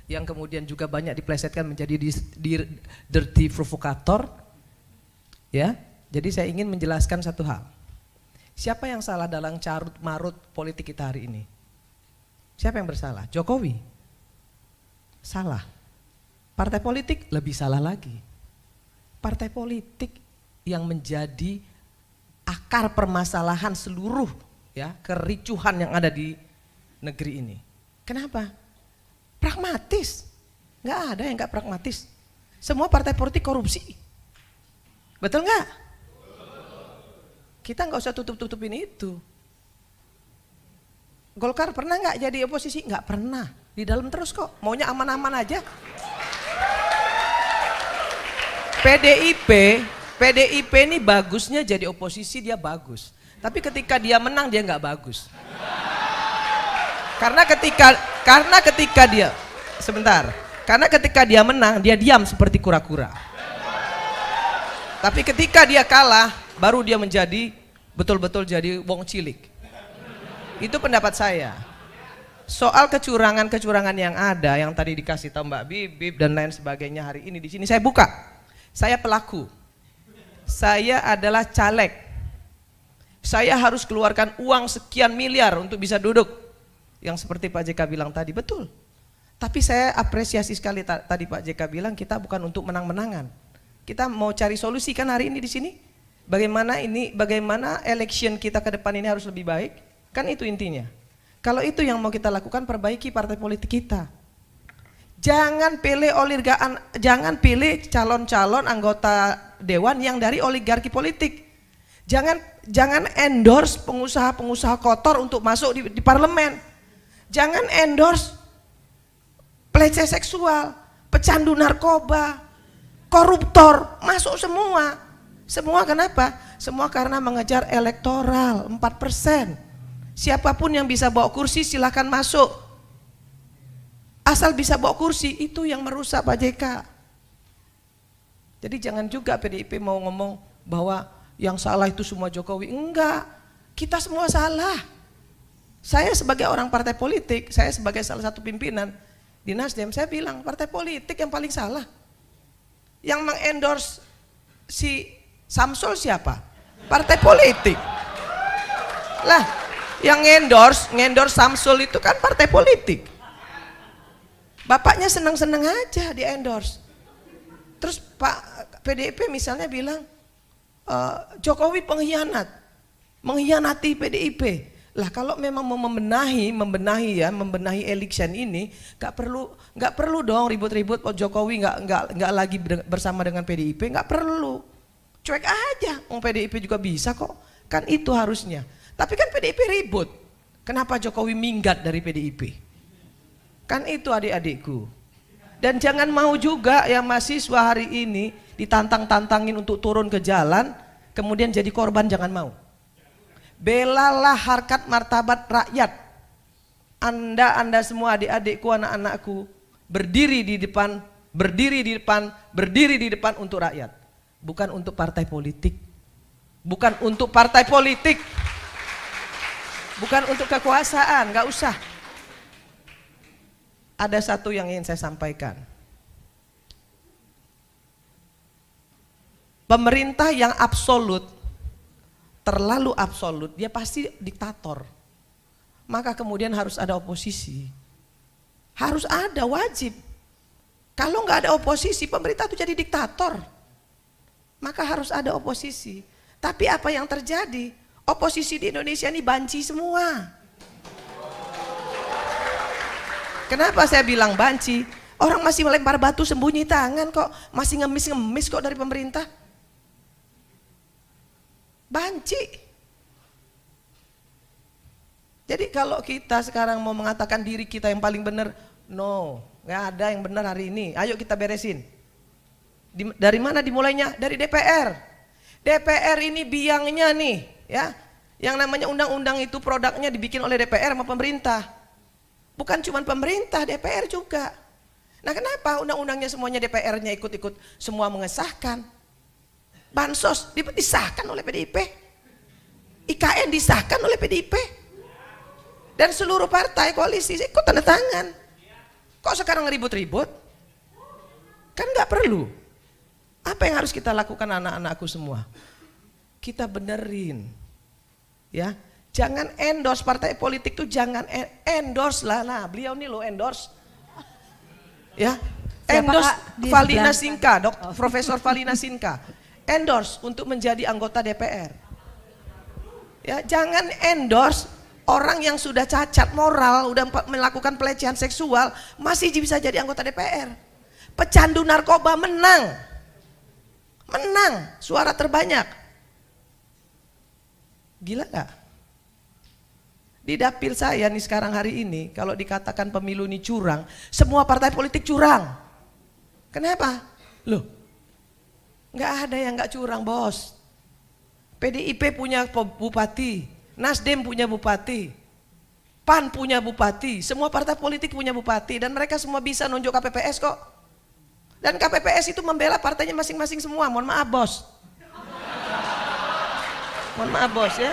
yang kemudian juga banyak diplesetkan menjadi dirty provokator. Ya, jadi saya ingin menjelaskan satu hal. Siapa yang salah dalam carut marut politik kita hari ini? Siapa yang bersalah? Jokowi. Salah. Partai politik lebih salah lagi. Partai politik yang menjadi akar permasalahan seluruh ya kericuhan yang ada di negeri ini. Kenapa? Pragmatis. Nggak ada yang nggak pragmatis. Semua partai politik korupsi. Betul nggak? Kita nggak usah tutup-tutupin itu. Golkar pernah nggak jadi oposisi? Nggak pernah. Di dalam terus kok. Maunya aman-aman aja. PDIP ini bagusnya jadi oposisi dia bagus. Tapi ketika dia menang dia nggak bagus. Karena ketika dia sebentar. Karena ketika dia menang dia diam seperti kura-kura. Tapi ketika dia kalah baru dia menjadi betul-betul jadi wong cilik. Itu pendapat saya. Soal kecurangan-kecurangan yang ada yang tadi dikasih tahu Mbak Bibip dan lain sebagainya hari ini di sini saya buka. Saya pelaku. Saya adalah caleg. Saya harus keluarkan uang sekian miliar untuk bisa duduk. Yang seperti Pak JK bilang tadi, betul. Tapi saya apresiasi sekali tadi Pak JK bilang kita bukan untuk menang-menangan. Kita mau cari solusi kan hari ini di sini. Bagaimana election kita ke depan ini harus lebih baik. Kan itu intinya. Kalau itu yang mau kita lakukan, perbaiki partai politik kita. Jangan pilih calon-calon anggota dewan yang dari oligarki politik. Jangan endorse pengusaha-pengusaha kotor untuk masuk di parlemen. Jangan endorse pelecehan seksual, pecandu narkoba, koruptor, masuk semua. Semua kenapa? Semua karena mengejar elektoral 4%. Siapapun yang bisa bawa kursi silahkan masuk. Asal bisa bawa kursi, itu yang merusak Pak JK. Jadi jangan juga PDIP mau ngomong bahwa yang salah itu semua Jokowi. Enggak, kita semua salah. Saya sebagai orang partai politik, saya sebagai salah satu pimpinan di Nasdem, saya bilang partai politik yang paling salah. Yang mengendorse si Samsul siapa? Partai politik. Lah, yang ngendorse Samsul itu kan partai politik. Bapaknya senang-senang aja di endorse. Terus Pak PDIP misalnya bilang Jokowi pengkhianat, mengkhianati PDIP. Lah kalau memang mau membenahi election ini, nggak perlu dong ribut-ribut. Jokowi nggak lagi bersama dengan PDIP, nggak perlu. Cuek aja, PDIP juga bisa kok. Kan itu harusnya. Tapi kan PDIP ribut. Kenapa Jokowi minggat dari PDIP? Kan itu adik-adikku. Dan jangan mau juga yang mahasiswa hari ini ditantang-tantangin untuk turun ke jalan, kemudian jadi korban, jangan mau. Belalah harkat martabat rakyat. Anda semua adik-adikku, anak-anakku, berdiri di depan untuk rakyat. Bukan untuk partai politik. Bukan untuk partai politik. Bukan untuk kekuasaan, nggak usah. Ada satu yang ingin saya sampaikan. Pemerintah yang absolut, terlalu absolut, dia pasti diktator. Maka kemudian harus ada oposisi. Harus ada, wajib. Kalau nggak ada oposisi, pemerintah itu jadi diktator. Maka harus ada oposisi. Tapi apa yang terjadi? Oposisi di Indonesia ini banci semua. Kenapa saya bilang banci? Orang masih melempar batu sembunyi tangan kok, masih ngemis-ngemis kok dari pemerintah. Banci. Jadi kalau kita sekarang mau mengatakan diri kita yang paling benar, no, nggak ada yang benar hari ini. Ayo kita beresin. Dari mana dimulainya? Dari DPR. DPR ini biangnya nih, ya. Yang namanya undang-undang itu produknya dibikin oleh DPR sama pemerintah. Bukan cuma pemerintah, DPR juga. Nah kenapa undang-undangnya semuanya DPR-nya ikut-ikut semua mengesahkan? Bansos disahkan oleh PDIP. IKN disahkan oleh PDIP. Dan seluruh partai koalisi ikut tanda tangan. Kok sekarang ribut-ribut? Kan nggak perlu. Apa yang harus kita lakukan anak-anakku semua? Kita benerin, ya. Jangan endorse partai politik tuh, jangan endorse lah. Nah, beliau nih lo endorse, ya. Endorse Valina Sinka, Profesor Valina Sinka, endorse untuk menjadi anggota DPR. Ya, jangan endorse orang yang sudah cacat moral, udah melakukan pelecehan seksual, masih bisa jadi anggota DPR. Pecandu narkoba menang, suara terbanyak. Gila gak? Di dapil saya nih sekarang hari ini, kalau dikatakan pemilu ini curang, semua partai politik curang. Kenapa? Loh, nggak ada yang nggak curang, bos. PDIP punya bupati, Nasdem punya bupati, PAN punya bupati, semua partai politik punya bupati, dan mereka semua bisa nunjuk KPPS kok. Dan KPPS itu membela partainya masing-masing semua. Mohon maaf, bos. Mohon maaf, bos, ya.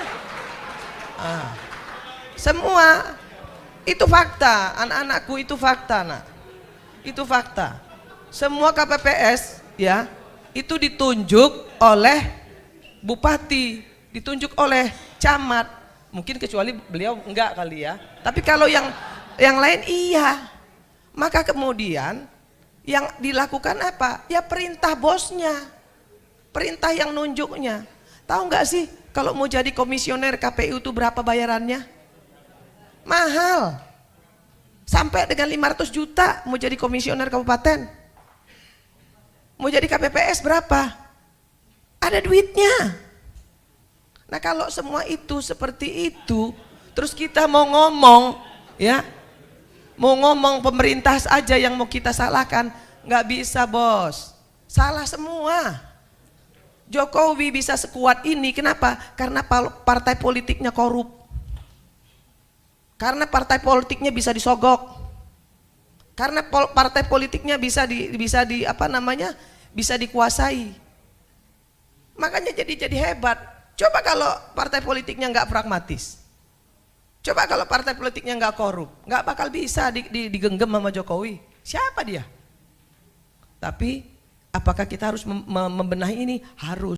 Semua itu fakta, anak-anakku, itu fakta, nak. Itu fakta. Semua KPPS, ya, itu ditunjuk oleh bupati, ditunjuk oleh camat. Mungkin kecuali beliau enggak kali ya. Tapi kalau yang lain iya. Maka kemudian yang dilakukan apa? Ya perintah bosnya, perintah yang nunjuknya. Tahu nggak sih kalau mau jadi komisioner KPU itu berapa bayarannya? Mahal. Sampai dengan 500 juta mau jadi komisioner kabupaten. Mau jadi KPPS berapa? Ada duitnya. Nah, kalau semua itu seperti itu, terus kita mau ngomong, ya, mau ngomong pemerintah aja yang mau kita salahkan, nggak bisa, bos. Salah semua. Jokowi bisa sekuat ini, kenapa? Karena partai politiknya korup. Karena partai politiknya bisa disogok. Karena partai politiknya bisa dikuasai. Makanya jadi hebat. Coba kalau partai politiknya nggak pragmatis, coba kalau partai politiknya nggak korup, nggak bakal bisa digenggam sama Jokowi. Siapa dia? Tapi apakah kita harus membenahi ini? Harus.